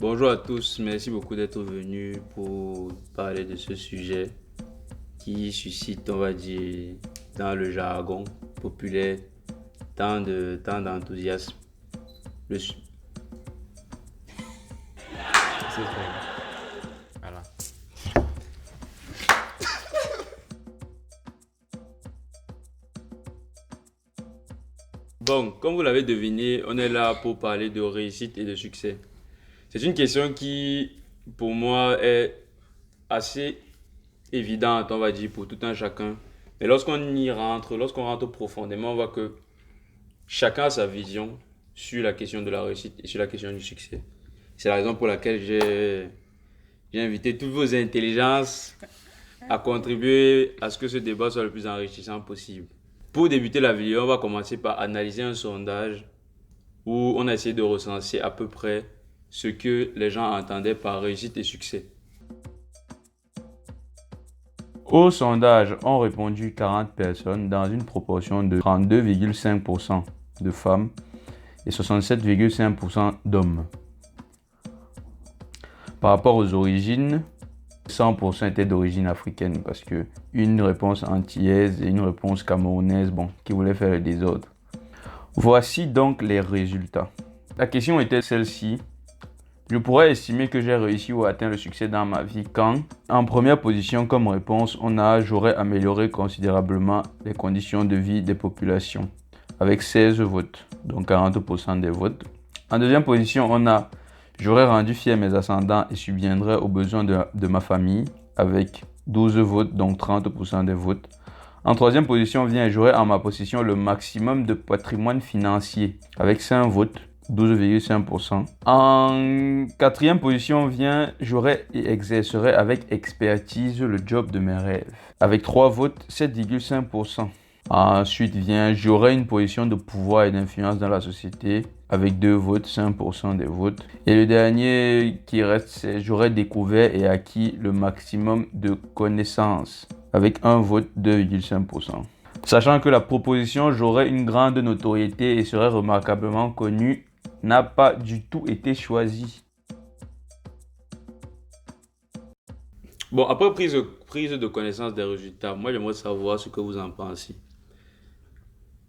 Bonjour à tous, merci beaucoup d'être venus pour parler de ce sujet qui suscite, on va dire, dans le jargon populaire, tant d'enthousiasme. Le su- C'est très. Voilà. Bon, comme vous l'avez deviné, on est là pour parler de réussite et de succès. C'est une question qui, pour moi, est assez évidente, on va dire, pour tout un chacun. Mais lorsqu'on rentre profondément, on voit que chacun a sa vision sur la question de la réussite et sur la question du succès. C'est la raison pour laquelle j'ai invité toutes vos intelligences à contribuer à ce que ce débat soit le plus enrichissant possible. Pour débuter la vidéo, on va commencer par analyser un sondage où on a essayé de recenser à peu près ce que les gens entendaient par réussite et succès. Au sondage ont répondu 40 personnes dans une proportion de 32,5% de femmes et 67,5% d'hommes. Par rapport aux origines, 100% étaient d'origine africaine parce que une réponse antillaise et une réponse camerounaise, qui voulait faire le désordre. Voici donc les résultats. La question était celle-ci. Je pourrais estimer que j'ai réussi ou atteint le succès dans ma vie quand, en première position comme réponse, j'aurais amélioré considérablement les conditions de vie des populations avec 16 votes, donc 40% des votes. En deuxième position, j'aurais rendu fier mes ascendants et subviendrai aux besoins de ma famille avec 12 votes, donc 30% des votes. En troisième position vient, j'aurai en ma possession le maximum de patrimoine financier avec 5 votes, 12,5%. En quatrième position vient, j'aurai et exercerai avec expertise le job de mes rêves avec 3 votes, 7,5%. Ensuite vient, j'aurai une position de pouvoir et d'influence dans la société avec 2 votes, 5% des votes. Et le dernier qui reste, c'est j'aurai découvert et acquis le maximum de connaissances avec un vote, 2,5%. Sachant que la proposition j'aurai une grande notoriété et serait remarquablement connue n'a pas du tout été choisie. Bon, après prise de connaissance des résultats, moi j'aimerais savoir ce que vous en pensez.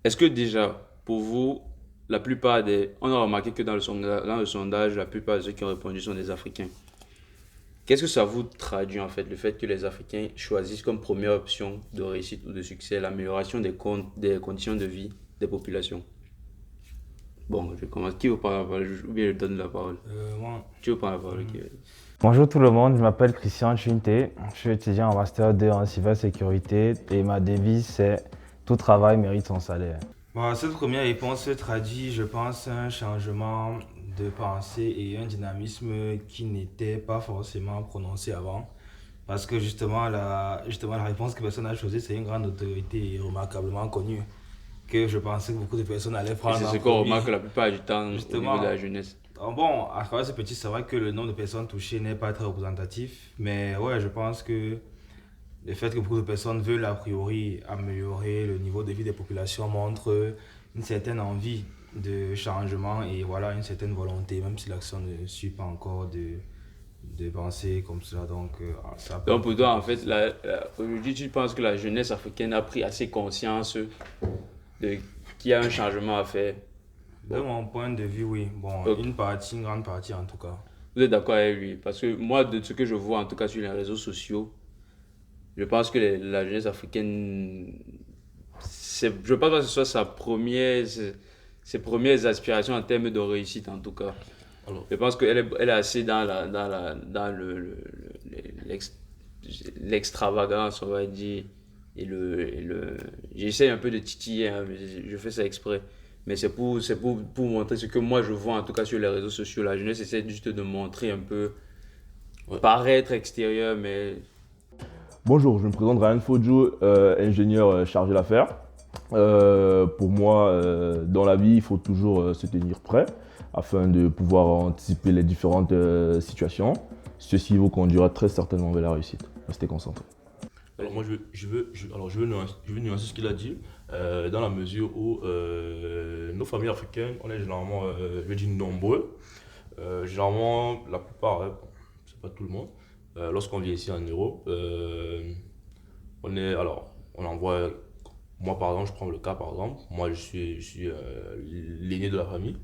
Est-ce que déjà, pour vous, on a remarqué que dans le sondage, la plupart de ceux qui ont répondu sont des Africains. Qu'est-ce que ça vous traduit en fait, le fait que les Africains choisissent comme première option de réussite ou de succès l'amélioration des conditions de vie des populations? Bon, je commence. Qui vous prend la parole ou bien je donne la parole? Moi. Qui vous prend la parole? Bonjour tout le monde, je m'appelle Christian Chunté, je suis étudiant en Master 2 en cybersécurité et ma devise c'est tout travail mérite son salaire. Bon, cette première réponse traduit, je pense, un changement de pensée et un dynamisme qui n'était pas forcément prononcé avant. Parce que justement, la réponse que personne n'a choisie, c'est une grande autorité et remarquablement connue. Que je pensais que beaucoup de personnes allaient Et prendre c'est en ce qu'on premier. remarque la plupart du temps au niveau de Justement, la jeunesse. bon, à travers ce petit, c'est vrai que le nombre de personnes touchées n'est pas très représentatif. Mais ouais, je pense que le fait que beaucoup de personnes veulent a priori améliorer le niveau de vie des populations montre une certaine envie de changement et voilà, une certaine volonté, même si l'action ne suit pas encore de penser comme cela. Donc, ça peut Donc pour apporter toi, en quelque fait, chose. aujourd'hui, tu penses que la jeunesse africaine a pris assez conscience de qu'il y a un changement à faire. De Bon, mon point de vue, oui. Bon, ok. une grande partie en tout cas. Vous êtes d'accord avec lui? Parce que moi, de ce que je vois, en tout cas sur les réseaux sociaux, je pense que la jeunesse africaine, je pense pas que ce soit ses premières aspirations en termes de réussite, en tout cas. Alors, Je pense elle est assez dans l'ex- l'extravagance, on va dire. J'essaie un peu de titiller, hein, mais je fais ça exprès. Mais pour montrer ce que moi je vois, en tout cas sur les réseaux sociaux. La jeunesse essaie juste de montrer un peu, ouais. paraître extérieur, mais Bonjour, je me présente Ryan Fojo, ingénieur chargé d'affaires. Pour moi, dans la vie, il faut toujours se tenir prêt afin de pouvoir anticiper les différentes situations. Ceci vous conduira très certainement vers la réussite. Restez concentrés. Alors moi je veux nuancer ce qu'il a dit dans la mesure où nos familles africaines, on est généralement, je veux dire, nombreux. Généralement, la plupart, hein, c'est pas tout le monde, lorsqu'on vit ici en Europe, on envoie, moi par exemple, je prends le cas par exemple, moi je suis l'aîné de la famille,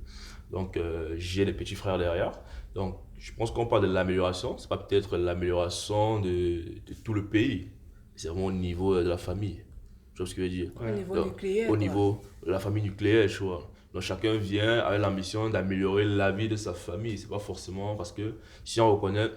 donc j'ai des petits frères derrière, donc je pense qu'on parle de l'amélioration, c'est pas peut-être l'amélioration de tout le pays, c'est vraiment au niveau de la famille, tu vois ce que je veux dire? Au niveau Donc, nucléaire. au quoi. niveau de la famille nucléaire, tu vois. Donc chacun vient avec l'ambition d'améliorer la vie de sa famille. C'est pas forcément parce que si on reconnaît,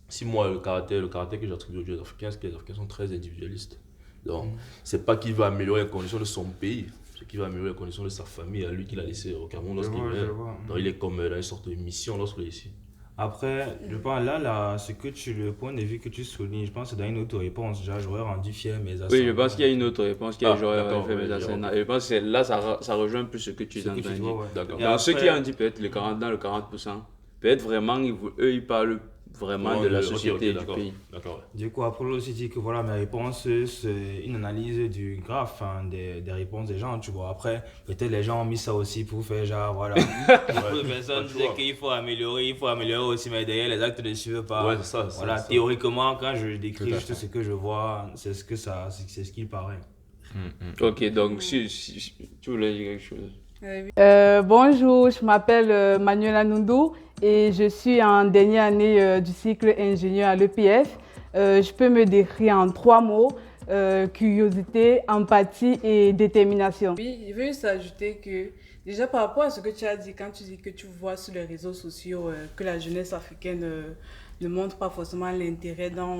si moi le caractère que j'attribue aux Africains, c'est que les Africains sont très individualistes. Donc c'est pas qu'il va améliorer les conditions de son pays, c'est qu'il va améliorer les conditions de sa famille, à lui qu'il a laissé au Cameroun lorsqu'il Je vient. vois. Donc il est comme dans une sorte de mission lorsqu'il est ici. Après, je pense là, le point de vue que tu soulignes, je pense que c'est dans une autre réponse. Déjà, j'aurais rendu fier mes ascendants. Oui, je pense qu'il y a une autre réponse qui est j'aurais d'accord, fait ouais, mes j'ai ascendants. compris. Et je pense que là, ça rejoint un peu ce que tu Ce que tu as dit. vois, ouais. D'accord. Et Donc, ceux après- qui ont dit peut-être dans le 40%, peut-être vraiment, eux, ils parlent vraiment de la Ok, société et du d'accord. pays. D'accord, ouais. Du coup, après, on aussi dit que voilà, mes réponses, c'est une analyse du graphe, hein, des réponses des gens, tu vois. Après, peut-être les gens ont mis ça aussi pour faire genre, voilà. Beaucoup de personnes tu disaient vois. il faut améliorer aussi, mais derrière, les actes ne suivent pas. Ouais, c'est ça. c'est Voilà, ça. théoriquement, quand je décris Tout à juste fait. ce que je vois, c'est ce qu'il paraît. Ok, donc si tu voulais dire quelque chose. Bonjour, je m'appelle Manuela Nundou et je suis en dernière année du cycle ingénieur à l'EPF. Je peux me décrire en 3 mots, curiosité, empathie et détermination. Oui, je veux juste ajouter que déjà par rapport à ce que tu as dit, quand tu dis que tu vois sur les réseaux sociaux que la jeunesse africaine ne montre pas forcément l'intérêt dans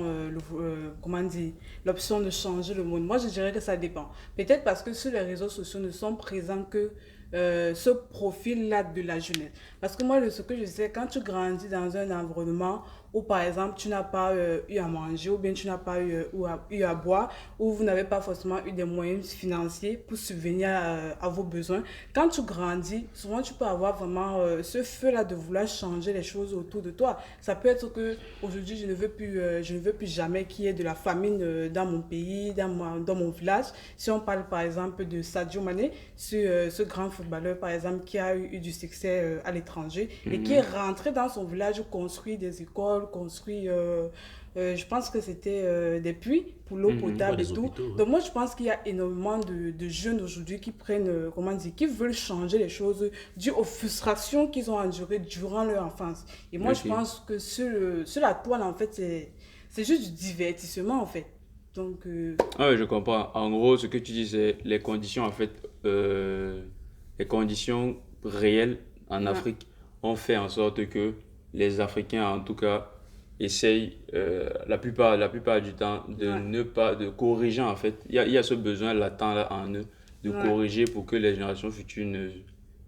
comment dire, l'option de changer le monde. Moi, je dirais que ça dépend. Peut-être parce que sur les réseaux sociaux ne sont présents que ce profil-là de la jeunesse. Parce que moi, ce que je sais, quand tu grandis dans un environnement où, par exemple, tu n'as pas eu à manger, ou bien tu n'as pas eu à boire, ou vous n'avez pas forcément eu des moyens financiers pour subvenir à vos besoins, quand tu grandis, souvent tu peux avoir vraiment ce feu-là de vouloir changer les choses autour de toi. Ça peut être que aujourd'hui je ne veux plus jamais qu'il y ait de la famine dans mon pays, dans mon village. Si on parle par exemple de Sadio Mané, ce grand footballeur par exemple qui a eu du succès à l'étranger et qui est rentré dans son village construit des écoles, construit je pense que c'était des puits pour l'eau potable Ouais, et des tout. hôpitaux, ouais. Donc moi je pense qu'il y a énormément de jeunes aujourd'hui qui prennent, qui veulent changer les choses dû aux frustrations qu'ils ont endurées durant leur enfance. Et moi je Ok. pense que sur la toile en fait c'est juste du divertissement en fait. Donc Ah oui, je comprends. En gros, ce que tu dis, c'est les conditions, en fait, les conditions réelles en Ouais. Afrique ont fait en sorte que les Africains, en tout cas, essayent la plupart du temps de Ouais. ne pas, de corriger, en fait. Il y a ce besoin latent là en eux de Ouais. corriger pour que les générations futures ne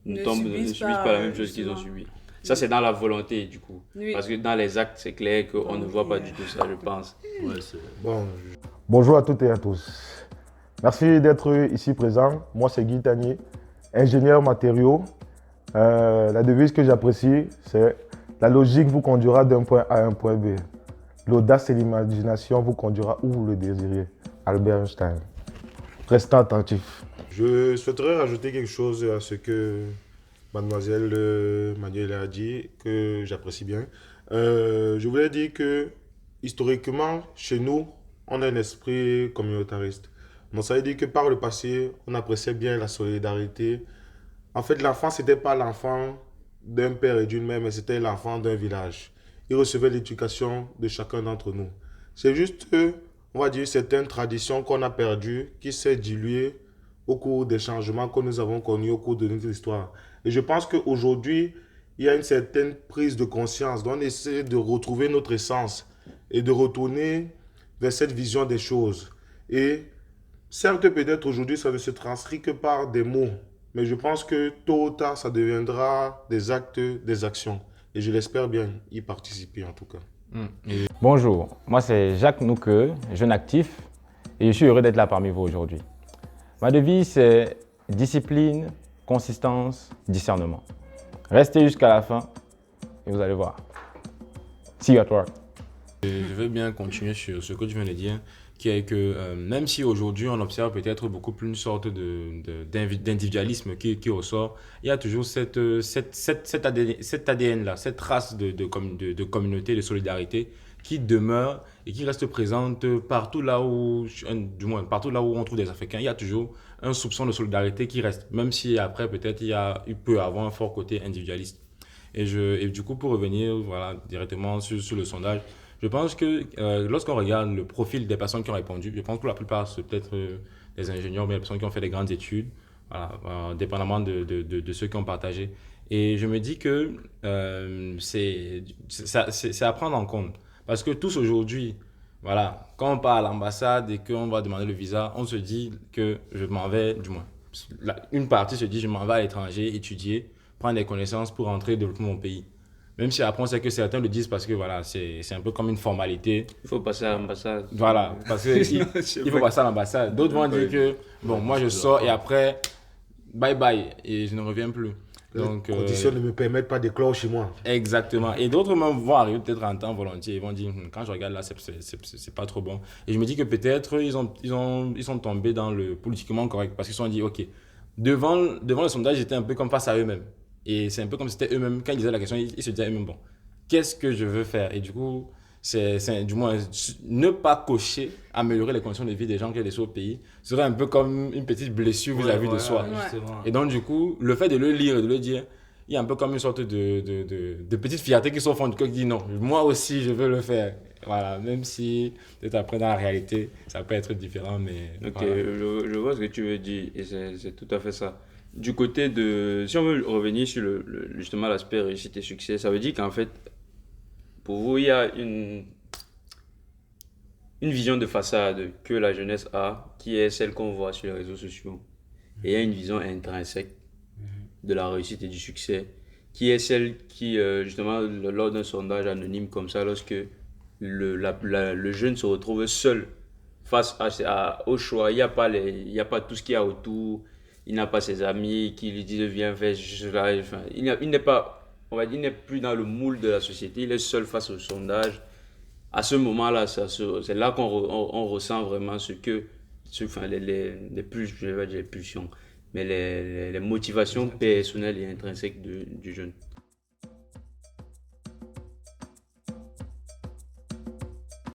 Ne subissent subissent pas pas, la même chose qu'ils ont justement. subi. Ça, c'est dans la volonté, du coup. Oui. Parce que dans les actes, c'est clair qu'on ne Bon, voit pas oui, du tout ça, je pense. Ouais, c'est... Bonjour à toutes et à tous. Merci d'être ici présent. Moi, c'est Guy Tanier, ingénieur matériaux. La devise que j'apprécie, c'est la logique vous conduira d'un point A à un point B. L'audace et l'imagination vous conduira où vous le désirez. Albert Einstein. Restez attentifs. Je souhaiterais rajouter quelque chose à ce que mademoiselle Manuela a dit, que j'apprécie bien. Je voulais dire que, historiquement, chez nous, on a un esprit communautariste. Donc ça veut dire que par le passé, on appréciait bien la solidarité. En fait, l'enfant, ce n'était pas l'enfant d'un père et d'une mère, mais c'était l'enfant d'un village. Il recevait l'éducation de chacun d'entre nous. C'est juste, on va dire, certaines traditions qu'on a perdues, qui s'est diluée au cours des changements que nous avons connus au cours de notre histoire. Et je pense qu'aujourd'hui, il y a une certaine prise de conscience. Donc, on essaie de retrouver notre essence et de retourner vers cette vision des choses. Et certes, peut-être aujourd'hui, ça ne se transcrit que par des mots. Mais je pense que tôt ou tard, ça deviendra des actes, des actions. Et je l'espère bien y participer en tout cas. Bonjour, moi c'est Jacques Nouqueux, jeune actif, et je suis heureux d'être là parmi vous aujourd'hui. Ma devise c'est discipline, consistance, discernement. Restez jusqu'à la fin et vous allez voir. See you at work. Je veux bien continuer sur ce que tu viens de dire, qui est que même si aujourd'hui on observe peut-être beaucoup plus une sorte d'individualisme qui ressort, il y a toujours cet ADN-là, cette trace de communauté, de solidarité qui demeure et qui reste présente partout là où, du moins partout là où on trouve des Africains. Il y a toujours un soupçon de solidarité qui reste, même si après peut-être il peut avoir un fort côté individualiste. Et du coup, pour revenir voilà, directement sur le sondage, je pense que lorsqu'on regarde le profil des personnes qui ont répondu, je pense que pour la plupart, c'est peut-être des ingénieurs, mais des personnes qui ont fait des grandes études, voilà, dépendamment de ceux qui ont partagé. Et je me dis que c'est à prendre en compte. Parce que tous aujourd'hui, voilà, quand on part à l'ambassade et qu'on va demander le visa, on se dit que je m'en vais, du moins, une partie se dit je m'en vais à l'étranger étudier, prendre des connaissances pour rentrer et développer mon pays. Même si après on sait que certains le disent parce que voilà, c'est un peu comme une formalité. Il faut passer à l'ambassade. Voilà, parce qu'il faut passer à l'ambassade. D'autres vont dire que bon, moi je sors et après, bye bye, et je ne reviens plus. Donc, les conditions ne me permettent pas d'éclore chez moi. Exactement. Et d'autres même vont arriver peut-être en temps volontiers. Ils vont dire, quand je regarde là, c'est pas trop bon. Et je me dis que peut-être ils sont tombés dans le politiquement correct. Parce qu'ils se sont dit, OK, devant le sondage, ils étaient un peu comme face à eux-mêmes. Et c'est un peu comme si c'était eux-mêmes. Quand ils disaient la question, ils se disaient eux-mêmes, bon, qu'est-ce que je veux faire? Et du coup, c'est du moins ne pas cocher, améliorer les conditions de vie des gens qui laissés au pays, serait un peu comme une petite blessure vis-à-vis de soi. Et donc, du coup, le fait de le lire et de le dire, il y a un peu comme une sorte de petite fierté qui s'offre du cœur qui dit non, moi aussi je veux le faire. Voilà, même si peut-être après dans la réalité, ça peut être différent, mais. Ok, voilà. je vois ce que tu veux dire et c'est tout à fait ça. Du côté de. Si on veut revenir sur justement l'aspect réussite et succès, ça veut dire qu'en fait, pour vous, il y a une vision de façade que la jeunesse a, qui est celle qu'on voit sur les réseaux sociaux. Et il y a une vision intrinsèque de la réussite et du succès, qui est celle qui, justement, lors d'un sondage anonyme comme ça, lorsque le jeune se retrouve seul face au choix, il n'y a pas tout ce qu'il y a autour, il n'a pas ses amis qui lui disent viens faire cela, enfin, il n'est pas, on va dire, il n'est plus dans le moule de la société, il est seul face au sondage. À ce moment-là, c'est là on ressent vraiment enfin, les plus, je vais pas dire les pulsions, mais les motivations personnelles et intrinsèques du jeune.